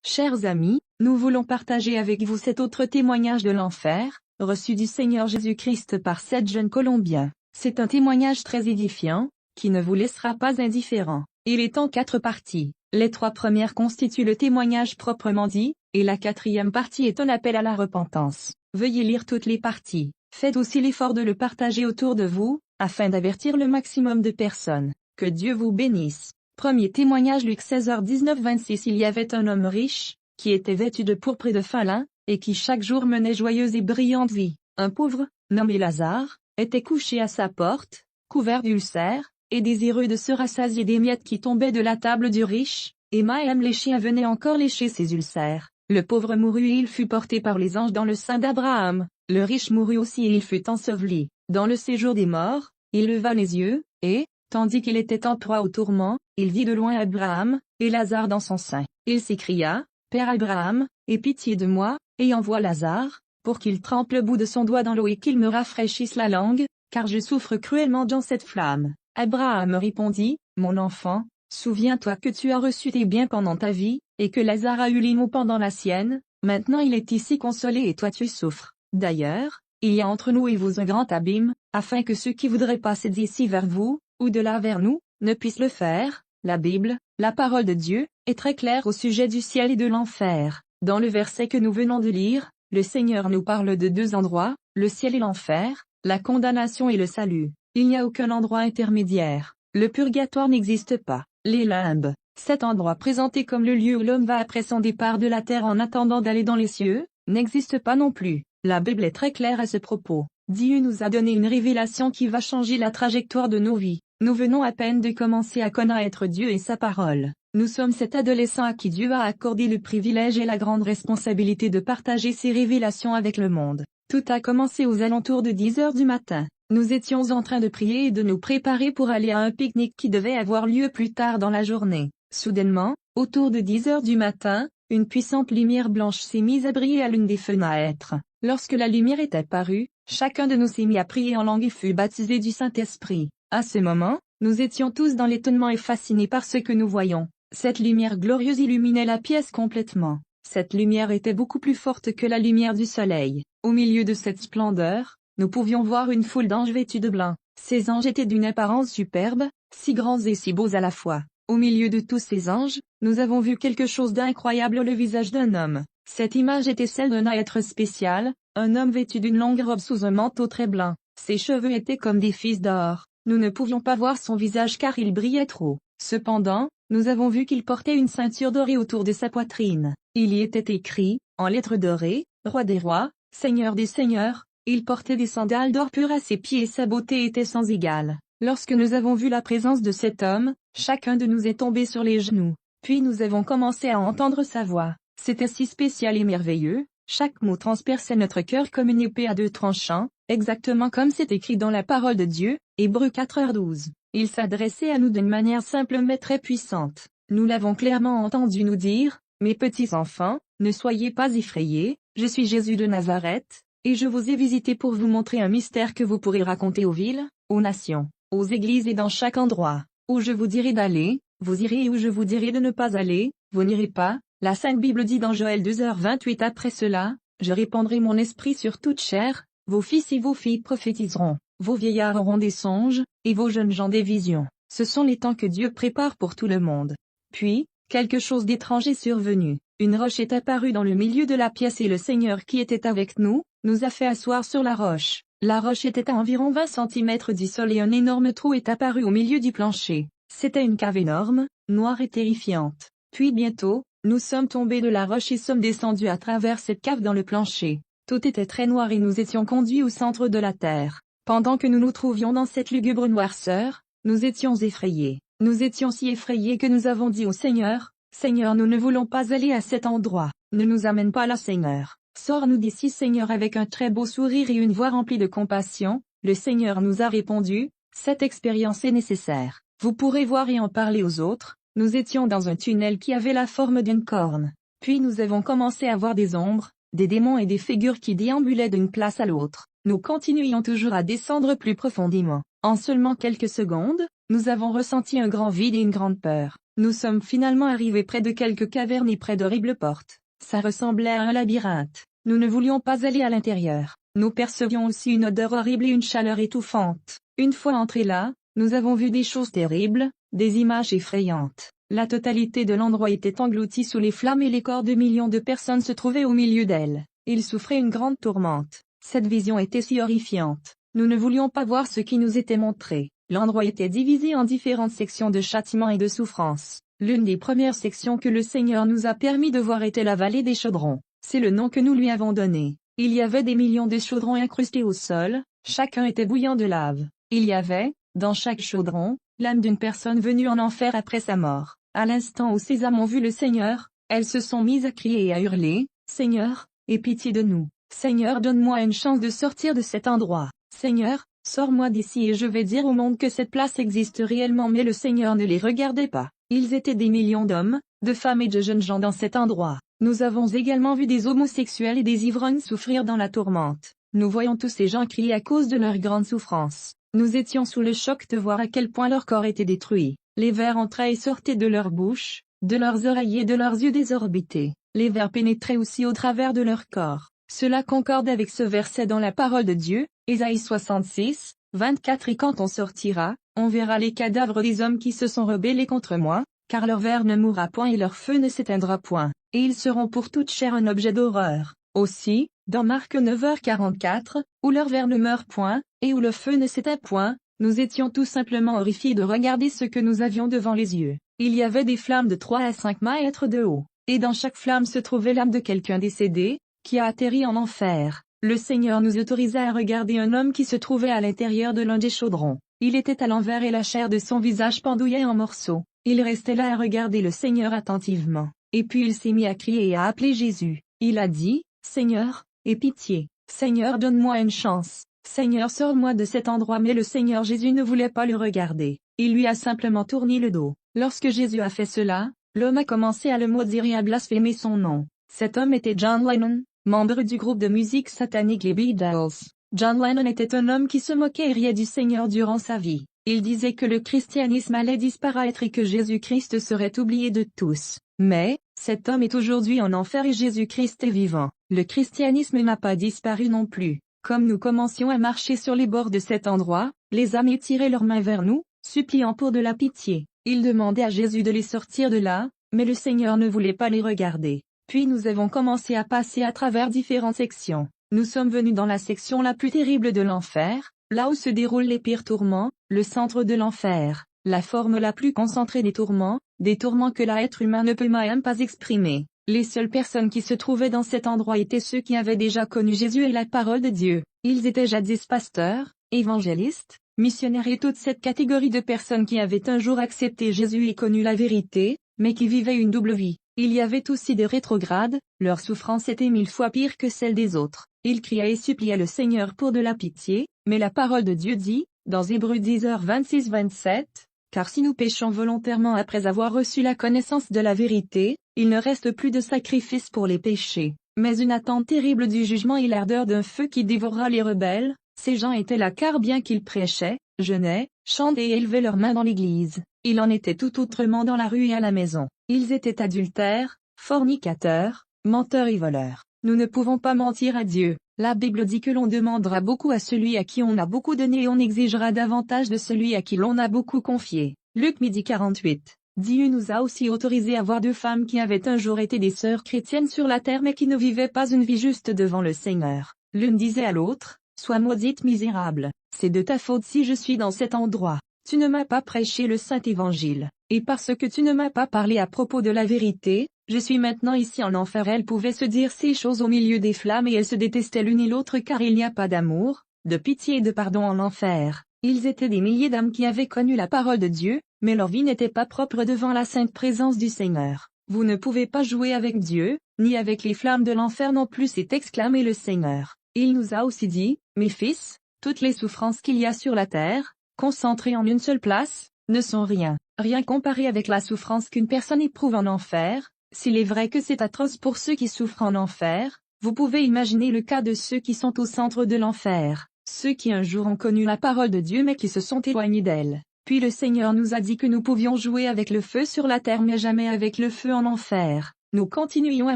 Chers amis, nous voulons partager avec vous cet autre témoignage de l'enfer, reçu du Seigneur Jésus-Christ par 7 jeunes Colombiens. C'est un témoignage très édifiant, qui ne vous laissera pas indifférent. Il est en 4 parties. Les 3 premières constituent le témoignage proprement dit, et la 4e partie est un appel à la repentance. Veuillez lire toutes les parties. Faites aussi l'effort de le partager autour de vous, afin d'avertir le maximum de personnes. Que Dieu vous bénisse. Premier témoignage Luc 16h19-26 Il y avait un homme riche, qui était vêtu de pourpre et de fin lin, et qui chaque jour menait joyeuse et brillante vie. Un pauvre, nommé Lazare, était couché à sa porte, couvert d'ulcères, et désireux de se rassasier des miettes qui tombaient de la table du riche, et même les chiens venaient encore lécher ses ulcères. Le pauvre mourut et il fut porté par les anges dans le sein d'Abraham. Le riche mourut aussi et il fut enseveli. Dans le séjour des morts, il leva les yeux, et, tandis qu'il était en proie au tourment, il vit de loin Abraham, et Lazare dans son sein. Il s'écria, « Père Abraham, aie pitié de moi, et envoie Lazare, pour qu'il trempe le bout de son doigt dans l'eau et qu'il me rafraîchisse la langue, car je souffre cruellement dans cette flamme. » Abraham répondit, « Mon enfant, souviens-toi que tu as reçu tes biens pendant ta vie, et que Lazare a eu les maux pendant la sienne, maintenant il est ici consolé et toi tu souffres. D'ailleurs, il y a entre nous et vous un grand abîme, afin que ceux qui voudraient passer d'ici vers vous, ou de là vers nous, ne puissent le faire. » La Bible, la parole de Dieu, est très claire au sujet du ciel et de l'enfer. Dans le verset que nous venons de lire, le Seigneur nous parle de 2 endroits, le ciel et l'enfer, la condamnation et le salut. Il n'y a aucun endroit intermédiaire. Le purgatoire n'existe pas. Les limbes, cet endroit présenté comme le lieu où l'homme va après son départ de la terre en attendant d'aller dans les cieux, n'existe pas non plus. La Bible est très claire à ce propos. Dieu nous a donné une révélation qui va changer la trajectoire de nos vies. Nous venons à peine de commencer à connaître Dieu et sa parole. Nous sommes cet adolescent à qui Dieu a accordé le privilège et la grande responsabilité de partager ses révélations avec le monde. Tout a commencé aux alentours de 10 heures du matin. Nous étions en train de prier et de nous préparer pour aller à un pique-nique qui devait avoir lieu plus tard dans la journée. Soudainement, autour de 10 heures du matin, une puissante lumière blanche s'est mise à briller à l'une des fenêtres. Lorsque la lumière est apparue, chacun de nous s'est mis à prier en langue et fut baptisé du Saint-Esprit. À ce moment, nous étions tous dans l'étonnement et fascinés par ce que nous voyions. Cette lumière glorieuse illuminait la pièce complètement. Cette lumière était beaucoup plus forte que la lumière du soleil. Au milieu de cette splendeur, nous pouvions voir une foule d'anges vêtus de blanc. Ces anges étaient d'une apparence superbe, si grands et si beaux à la fois. Au milieu de tous ces anges, nous avons vu quelque chose d'incroyable, le visage d'un homme. Cette image était celle d'un être spécial, un homme vêtu d'une longue robe sous un manteau très blanc. Ses cheveux étaient comme des fils d'or. Nous ne pouvions pas voir son visage car il brillait trop. Cependant, nous avons vu qu'il portait une ceinture dorée autour de sa poitrine. Il y était écrit, en lettres dorées, « Roi des rois, Seigneur des seigneurs ». Il portait des sandales d'or pur à ses pieds et sa beauté était sans égale. Lorsque nous avons vu la présence de cet homme, chacun de nous est tombé sur les genoux. Puis nous avons commencé à entendre sa voix. C'était si spécial et merveilleux, chaque mot transperçait notre cœur comme une épée à 2 tranchants, exactement comme c'est écrit dans la parole de Dieu, Hébreux 4h12. Il s'adressait à nous d'une manière simple mais très puissante. Nous l'avons clairement entendu nous dire, « Mes petits enfants, ne soyez pas effrayés, je suis Jésus de Nazareth, et je vous ai visité pour vous montrer un mystère que vous pourrez raconter aux villes, aux nations, aux églises et dans chaque endroit. Où je vous dirai d'aller, vous irez et où je vous dirai de ne pas aller, vous n'irez pas. » La Sainte Bible dit dans Joël 2h28 après cela, « Je répandrai mon esprit sur toute chair, vos fils et vos filles prophétiseront, vos vieillards auront des songes, et vos jeunes gens des visions. » Ce sont les temps que Dieu prépare pour tout le monde. Puis, quelque chose d'étrange est survenu. Une roche est apparue dans le milieu de la pièce et le Seigneur qui était avec nous a fait asseoir sur la roche. La roche était à environ 20 cm du sol et un énorme trou est apparu au milieu du plancher. C'était une cave énorme, noire et terrifiante. Puis bientôt, nous sommes tombés de la roche et sommes descendus à travers cette cave dans le plancher. Tout était très noir et nous étions conduits au centre de la terre. Pendant que nous nous trouvions dans cette lugubre noirceur, nous étions effrayés. Nous étions si effrayés que nous avons dit au Seigneur, « Seigneur, nous ne voulons pas aller à cet endroit. Ne nous amène pas là, Seigneur. Sors-nous d'ici, Seigneur. » Avec un très beau sourire et une voix remplie de compassion, le Seigneur nous a répondu, « Cette expérience est nécessaire. Vous pourrez voir et en parler aux autres. » Nous étions dans un tunnel qui avait la forme d'une corne. Puis nous avons commencé à voir des ombres, des démons et des figures qui déambulaient d'une place à l'autre. Nous continuions toujours à descendre plus profondément. En seulement quelques secondes, nous avons ressenti un grand vide et une grande peur. Nous sommes finalement arrivés près de quelques cavernes et près d'horribles portes. Ça ressemblait à un labyrinthe. Nous ne voulions pas aller à l'intérieur. Nous percevions aussi une odeur horrible et une chaleur étouffante. Une fois entrés là, nous avons vu des choses terribles, des images effrayantes. La totalité de l'endroit était engloutie sous les flammes et les corps de millions de personnes se trouvaient au milieu d'elles. Ils souffraient une grande tourmente. Cette vision était si horrifiante. Nous ne voulions pas voir ce qui nous était montré. L'endroit était divisé en différentes sections de châtiment et de souffrance. L'une des premières sections que le Seigneur nous a permis de voir était la vallée des chaudrons. C'est le nom que nous lui avons donné. Il y avait des millions de chaudrons incrustés au sol, chacun était bouillant de lave. Il y avait, dans chaque chaudron, l'âme d'une personne venue en enfer après sa mort. À l'instant où ces âmes ont vu le Seigneur, elles se sont mises à crier et à hurler, « Seigneur, aie pitié de nous. Seigneur, donne-moi une chance de sortir de cet endroit. Seigneur, sors-moi d'ici et je vais dire au monde que cette place existe réellement. » Mais le Seigneur ne les regardait pas. Ils étaient des millions d'hommes, de femmes et de jeunes gens dans cet endroit. Nous avons également vu des homosexuels et des ivrognes souffrir dans la tourmente. Nous voyons tous ces gens crier à cause de leur grande souffrance. Nous étions sous le choc de voir à quel point leur corps était détruit. Les vers entraient et sortaient de leur bouche, de leurs oreilles et de leurs yeux désorbités. Les vers pénétraient aussi au travers de leur corps. Cela concorde avec ce verset dans la parole de Dieu, Ésaïe 66, 24. Et quand on sortira, on verra les cadavres des hommes qui se sont rebellés contre moi, car leur ver ne mourra point et leur feu ne s'éteindra point, et ils seront pour toute chair un objet d'horreur. Aussi, dans Marc 9h44, où leur ver ne meurt point, et où le feu ne s'éteint point, nous étions tout simplement horrifiés de regarder ce que nous avions devant les yeux. Il y avait des flammes de 3 à 5 mètres de haut, et dans chaque flamme se trouvait l'âme de quelqu'un décédé, qui a atterri en enfer. Le Seigneur nous autorisa à regarder un homme qui se trouvait à l'intérieur de l'un des chaudrons. Il était à l'envers et la chair de son visage pendouillait en morceaux. Il restait là à regarder le Seigneur attentivement. Et puis il s'est mis à crier et à appeler Jésus. Il a dit, « Seigneur, aie pitié. Seigneur, donne-moi une chance. Seigneur, sors-moi de cet endroit. » Mais le Seigneur Jésus ne voulait pas le regarder. Il lui a simplement tourné le dos. Lorsque Jésus a fait cela, l'homme a commencé à le maudire et à blasphémer son nom. Cet homme était John Lennon, membre du groupe de musique satanique les Beatles. John Lennon était un homme qui se moquait et riait du Seigneur durant sa vie. Il disait que le christianisme allait disparaître et que Jésus-Christ serait oublié de tous. Mais, cet homme est aujourd'hui en enfer et Jésus-Christ est vivant. Le christianisme n'a pas disparu non plus. Comme nous commencions à marcher sur les bords de cet endroit, les âmes étiraient leurs mains vers nous, suppliant pour de la pitié. Ils demandaient à Jésus de les sortir de là, mais le Seigneur ne voulait pas les regarder. Puis nous avons commencé à passer à travers différentes sections. Nous sommes venus dans la section la plus terrible de l'enfer, là où se déroulent les pires tourments, le centre de l'enfer, la forme la plus concentrée des tourments que l'être humain ne peut même pas exprimer. Les seules personnes qui se trouvaient dans cet endroit étaient ceux qui avaient déjà connu Jésus et la parole de Dieu. Ils étaient jadis pasteurs, évangélistes, missionnaires et toute cette catégorie de personnes qui avaient un jour accepté Jésus et connu la vérité, mais qui vivaient une double vie. Il y avait aussi des rétrogrades, leur souffrance était 1000 fois pire que celle des autres. Ils criaient et suppliaient le Seigneur pour de la pitié, mais la parole de Dieu dit, dans Hébreux 10h26-27, « Car si nous péchons volontairement après avoir reçu la connaissance de la vérité, il ne reste plus de sacrifice pour les péchés, mais une attente terrible du jugement et l'ardeur d'un feu qui dévorera les rebelles. » Ces gens étaient là car bien qu'ils prêchaient, jeûnaient, chantaient et élevaient leurs mains dans l'église, il en était tout autrement dans la rue et à la maison. Ils étaient adultères, fornicateurs, menteurs et voleurs. Nous ne pouvons pas mentir à Dieu. La Bible dit que l'on demandera beaucoup à celui à qui on a beaucoup donné et on exigera davantage de celui à qui l'on a beaucoup confié. Luc 12:48. Dieu nous a aussi autorisé à voir deux femmes qui avaient un jour été des sœurs chrétiennes sur la terre mais qui ne vivaient pas une vie juste devant le Seigneur. L'une disait à l'autre, « Sois maudite misérable, c'est de ta faute si je suis dans cet endroit. Tu ne m'as pas prêché le saint évangile, et parce que tu ne m'as pas parlé à propos de la vérité, je suis maintenant ici en enfer. » Elles pouvaient se dire ces choses au milieu des flammes et elles se détestaient l'une et l'autre car il n'y a pas d'amour, de pitié et de pardon en enfer. Ils étaient des milliers d'âmes qui avaient connu la parole de Dieu, mais leur vie n'était pas propre devant la sainte présence du Seigneur. Vous ne pouvez pas jouer avec Dieu, ni avec les flammes de l'enfer non plus, s'est exclamé le Seigneur. Il nous a aussi dit, « Mes fils, toutes les souffrances qu'il y a sur la terre, concentrées en une seule place, ne sont rien comparé avec la souffrance qu'une personne éprouve en enfer. S'il est vrai que c'est atroce pour ceux qui souffrent en enfer, vous pouvez imaginer le cas de ceux qui sont au centre de l'enfer, ceux qui un jour ont connu la parole de Dieu mais qui se sont éloignés d'elle. Puis le Seigneur nous a dit que nous pouvions jouer avec le feu sur la terre mais jamais avec le feu en enfer. Nous continuions à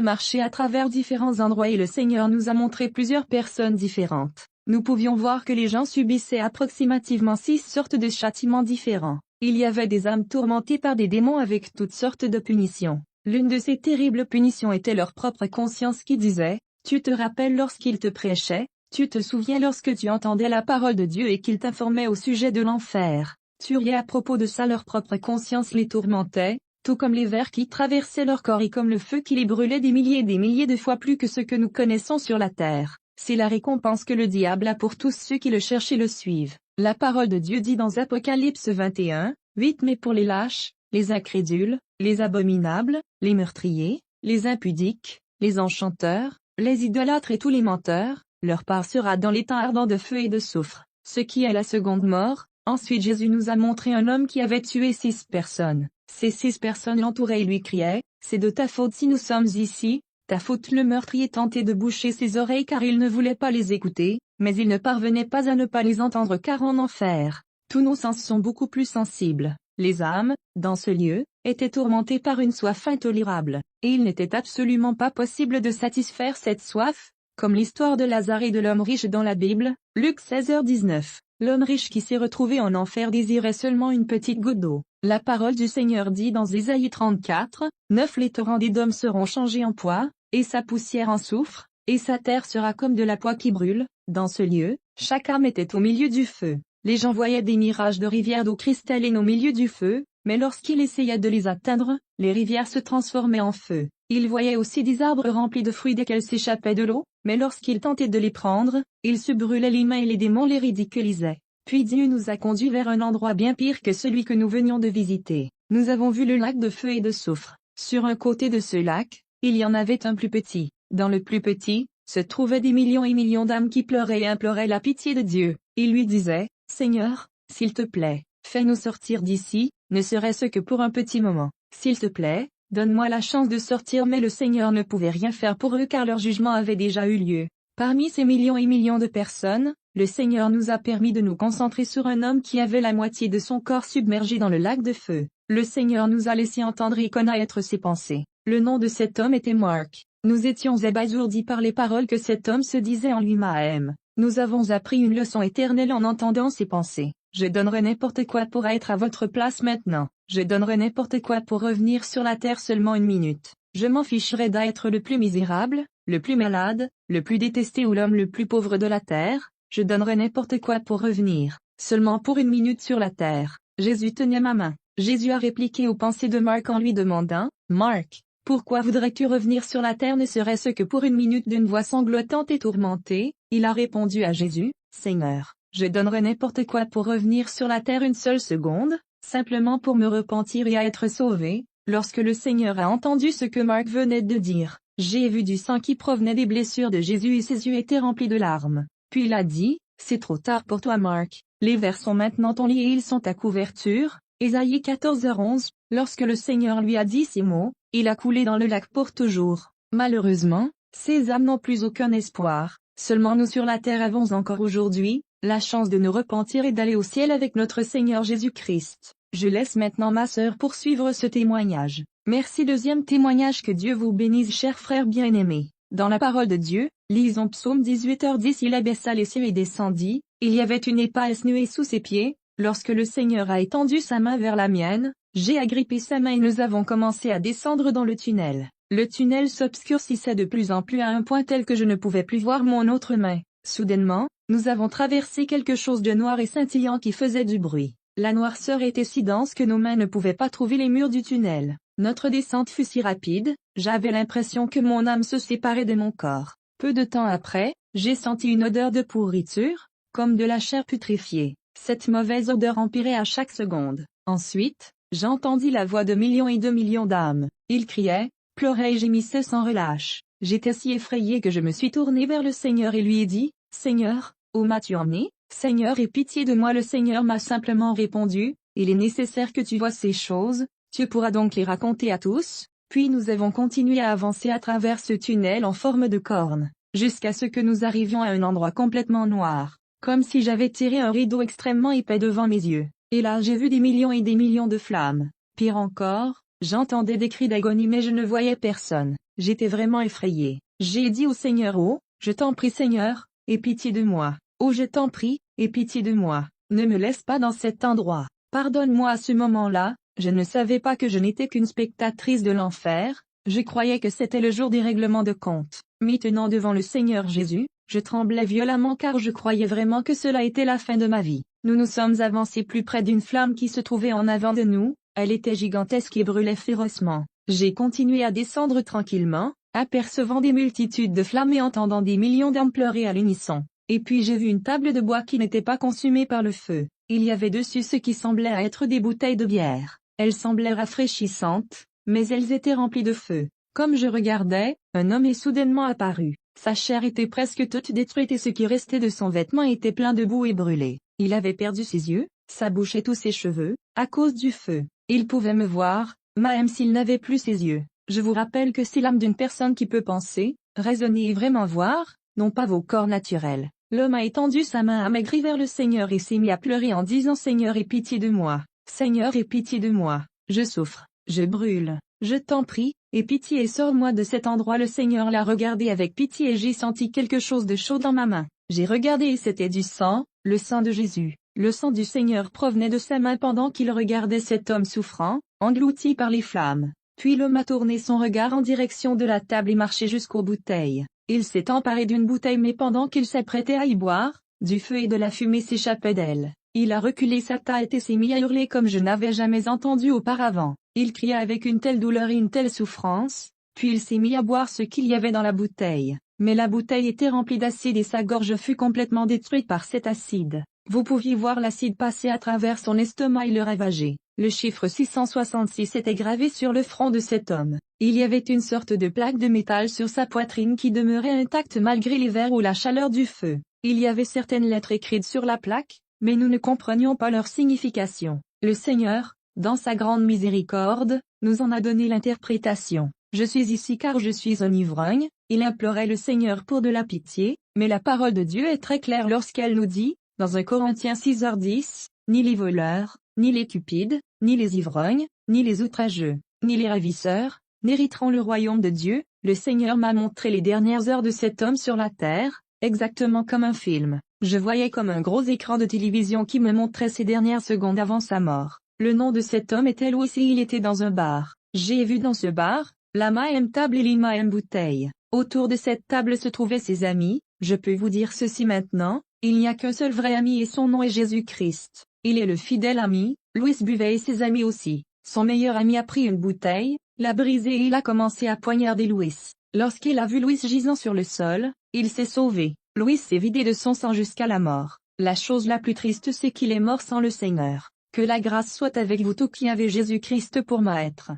marcher à travers différents endroits et le Seigneur nous a montré plusieurs personnes différentes. Nous pouvions voir que les gens subissaient approximativement 6 sortes de châtiments différents. Il y avait des âmes tourmentées par des démons avec toutes sortes de punitions. L'une de ces terribles punitions était leur propre conscience qui disait, « Tu te rappelles lorsqu'il te prêchait, tu te souviens lorsque tu entendais la parole de Dieu et qu'il t'informait au sujet de l'enfer. » Tu riais à propos de ça, leur propre conscience les tourmentait, tout comme les vers qui traversaient leur corps et comme le feu qui les brûlait des milliers de fois plus que ce que nous connaissons sur la terre. C'est la récompense que le diable a pour tous ceux qui le cherchent et le suivent. La parole de Dieu dit dans Apocalypse 21, 8 mais pour les lâches, les incrédules, les abominables, les meurtriers, les impudiques, les enchanteurs, les idolâtres et tous les menteurs, leur part sera dans les temps ardents de feu et de soufre, ce qui est la seconde mort. Ensuite Jésus nous a montré un homme qui avait tué 6 personnes. Ces 6 personnes l'entouraient et lui criaient, « C'est de ta faute si nous sommes ici, ta faute. » Le meurtrier tentait de boucher ses oreilles car il ne voulait pas les écouter, mais il ne parvenait pas à ne pas les entendre car en enfer, tous nos sens sont beaucoup plus sensibles. Les âmes, dans ce lieu, étaient tourmentées par une soif intolérable, et il n'était absolument pas possible de satisfaire cette soif, comme l'histoire de Lazare et de l'homme riche dans la Bible, Luc 16h19. L'homme riche qui s'est retrouvé en enfer désirait seulement une petite goutte d'eau. La parole du Seigneur dit dans Ésaïe 34, 9 les torrents d'Édom seront changés en poix, et sa poussière en soufre, et sa terre sera comme de la poix qui brûle. Dans ce lieu, chaque âme était au milieu du feu. Les gens voyaient des mirages de rivières d'eau cristalline au milieu du feu, mais lorsqu'il essayait de les atteindre, les rivières se transformaient en feu. Ils voyaient aussi des arbres remplis de fruits desquels s'échappait de l'eau, mais lorsqu'ils tentaient de les prendre, ils se brûlaient les mains et les démons les ridiculisaient. Puis Dieu nous a conduits vers un endroit bien pire que celui que nous venions de visiter. Nous avons vu le lac de feu et de soufre. Sur un côté de ce lac, il y en avait un plus petit. Dans le plus petit, se trouvaient des millions et millions d'âmes qui pleuraient et imploraient la pitié de Dieu. Ils lui disaient, « Seigneur, s'il te plaît, fais-nous sortir d'ici, ne serait-ce que pour un petit moment. S'il te plaît, donne-moi la chance de sortir. » Mais le Seigneur ne pouvait rien faire pour eux car leur jugement avait déjà eu lieu. Parmi ces millions et millions de personnes, le Seigneur nous a permis de nous concentrer sur un homme qui avait la moitié de son corps submergé dans le lac de feu. Le Seigneur nous a laissé entendre et connaître ses pensées. Le nom de cet homme était Mark. Nous étions abasourdis par les paroles que cet homme se disait en lui-même. Nous avons appris une leçon éternelle en entendant ses pensées. Je donnerais n'importe quoi pour être à votre place maintenant. Je donnerais n'importe quoi pour revenir sur la terre seulement une minute. Je m'en ficherais d'être le plus misérable, le plus malade, le plus détesté ou l'homme le plus pauvre de la terre. Je donnerais n'importe quoi pour revenir, seulement pour une minute sur la terre. Jésus tenait ma main. Jésus a répliqué aux pensées de Mark en lui demandant, « Mark, pourquoi voudrais-tu revenir sur la terre ne serait-ce que pour une minute ?» D'une voix sanglotante et tourmentée, il a répondu à Jésus, « Seigneur, je donnerais n'importe quoi pour revenir sur la terre une seule seconde, simplement pour me repentir et à être sauvé. » Lorsque le Seigneur a entendu ce que Mark venait de dire, j'ai vu du sang qui provenait des blessures de Jésus et ses yeux étaient remplis de larmes. Puis il a dit, « C'est trop tard pour toi Mark, les vers sont maintenant ton lit et ils sont ta couverture. » Ésaïe 14h11, lorsque le Seigneur lui a dit ces mots, il a coulé dans le lac pour toujours. Malheureusement, ces âmes n'ont plus aucun espoir. Seulement nous sur la terre avons encore aujourd'hui la chance de nous repentir et d'aller au ciel avec notre Seigneur Jésus-Christ. Je laisse maintenant ma sœur poursuivre ce témoignage. Merci. Deuxième témoignage. Que Dieu vous bénisse chers frères bien-aimés. Dans la parole de Dieu, lisons Psaume 18h10. Il abaissa les cieux et descendit, il y avait une épaisse nuée sous ses pieds. Lorsque le Seigneur a étendu sa main vers la mienne, j'ai agrippé sa main et nous avons commencé à descendre dans le tunnel. Le tunnel s'obscurcissait de plus en plus à un point tel que je ne pouvais plus voir mon autre main. Soudainement, nous avons traversé quelque chose de noir et scintillant qui faisait du bruit. La noirceur était si dense que nos mains ne pouvaient pas trouver les murs du tunnel. Notre descente fut si rapide, j'avais l'impression que mon âme se séparait de mon corps. Peu de temps après, j'ai senti une odeur de pourriture, comme de la chair putréfiée. Cette mauvaise odeur empirait à chaque seconde. Ensuite, j'entendis la voix de millions et de millions d'âmes. Ils criaient, pleuraient et gémissaient sans relâche. J'étais si effrayé que je me suis tourné vers le Seigneur et lui ai dit, « Seigneur, où m'as-tu emmené ? Seigneur, aie pitié de moi. » Le Seigneur m'a simplement répondu, « Il est nécessaire que tu vois ces choses, tu pourras donc les raconter à tous. » Puis nous avons continué à avancer à travers ce tunnel en forme de corne, jusqu'à ce que nous arrivions à un endroit complètement noir, comme si j'avais tiré un rideau extrêmement épais devant mes yeux. Et là j'ai vu des millions et des millions de flammes. Pire encore, j'entendais des cris d'agonie mais je ne voyais personne. J'étais vraiment effrayée. J'ai dit au Seigneur: oh, je t'en prie Seigneur, aie pitié de moi. Oh je t'en prie, aie pitié de moi. Ne me laisse pas dans cet endroit. Pardonne-moi. À ce moment-là, je ne savais pas que je n'étais qu'une spectatrice de l'enfer, je croyais que c'était le jour des règlements de compte. Me tenant devant le Seigneur Jésus, je tremblais violemment car je croyais vraiment que cela était la fin de ma vie. Nous nous sommes avancés plus près d'une flamme qui se trouvait en avant de nous, elle était gigantesque et brûlait férocement. J'ai continué à descendre tranquillement, apercevant des multitudes de flammes et entendant des millions d'âmes pleurer à l'unisson. Et puis j'ai vu une table de bois qui n'était pas consumée par le feu. Il y avait dessus ce qui semblait être des bouteilles de bière. Elles semblaient rafraîchissantes, mais elles étaient remplies de feu. Comme je regardais, un homme est soudainement apparu. Sa chair était presque toute détruite et ce qui restait de son vêtement était plein de boue et brûlé. Il avait perdu ses yeux, sa bouche et tous ses cheveux, à cause du feu. Il pouvait me voir, même s'il n'avait plus ses yeux. Je vous rappelle que c'est l'âme d'une personne qui peut penser, raisonner et vraiment voir, non pas vos corps naturels. L'homme a étendu sa main amaigrie vers le Seigneur et s'est mis à pleurer en disant: Seigneur, aie pitié de moi. Seigneur, aie pitié de moi. Je souffre, je brûle. Je t'en prie, aie pitié et sors-moi de cet endroit. Le Seigneur l'a regardé avec pitié et j'ai senti quelque chose de chaud dans ma main. J'ai regardé et c'était du sang, le sang de Jésus. Le sang du Seigneur provenait de sa main pendant qu'il regardait cet homme souffrant, englouti par les flammes. Puis l'homme a tourné son regard en direction de la table et marché jusqu'aux bouteilles. Il s'est emparé d'une bouteille mais pendant qu'il s'apprêtait à y boire, du feu et de la fumée s'échappaient d'elle. Il a reculé sa tête et s'est mis à hurler comme je n'avais jamais entendu auparavant. Il cria avec une telle douleur et une telle souffrance, puis il s'est mis à boire ce qu'il y avait dans la bouteille. Mais la bouteille était remplie d'acide et sa gorge fut complètement détruite par cet acide. Vous pouviez voir l'acide passer à travers son estomac et le ravager. Le chiffre 666 était gravé sur le front de cet homme. Il y avait une sorte de plaque de métal sur sa poitrine qui demeurait intacte malgré l'hiver ou la chaleur du feu. Il y avait certaines lettres écrites sur la plaque, mais nous ne comprenions pas leur signification. Le Seigneur, dans sa grande miséricorde, nous en a donné l'interprétation. Je suis ici car je suis un ivrogne. Il implorait le Seigneur pour de la pitié, mais la parole de Dieu est très claire lorsqu'elle nous dit, dans 1 Corinthiens 6h10, ni les voleurs, ni les cupides, ni les ivrognes, ni les outrageux, ni les ravisseurs, n'hériteront le royaume de Dieu. Le Seigneur m'a montré les dernières heures de cet homme sur la terre, exactement comme un film. Je voyais comme un gros écran de télévision qui me montrait ces dernières secondes avant sa mort. Le nom de cet homme était Louis et il était dans un bar. J'ai vu dans ce bar, la même table et les mêmes bouteilles. Autour de cette table se trouvaient ses amis. Je peux vous dire ceci maintenant, il n'y a qu'un seul vrai ami et son nom est Jésus-Christ. Il est le fidèle ami. Louis buvait et ses amis aussi. Son meilleur ami a pris une bouteille, l'a brisée et il a commencé à poignarder Louis. Lorsqu'il a vu Louis gisant sur le sol, il s'est sauvé. Louis s'est vidé de son sang jusqu'à la mort. La chose la plus triste c'est qu'il est mort sans le Seigneur. Que la grâce soit avec vous tous qui avez Jésus-Christ pour maître.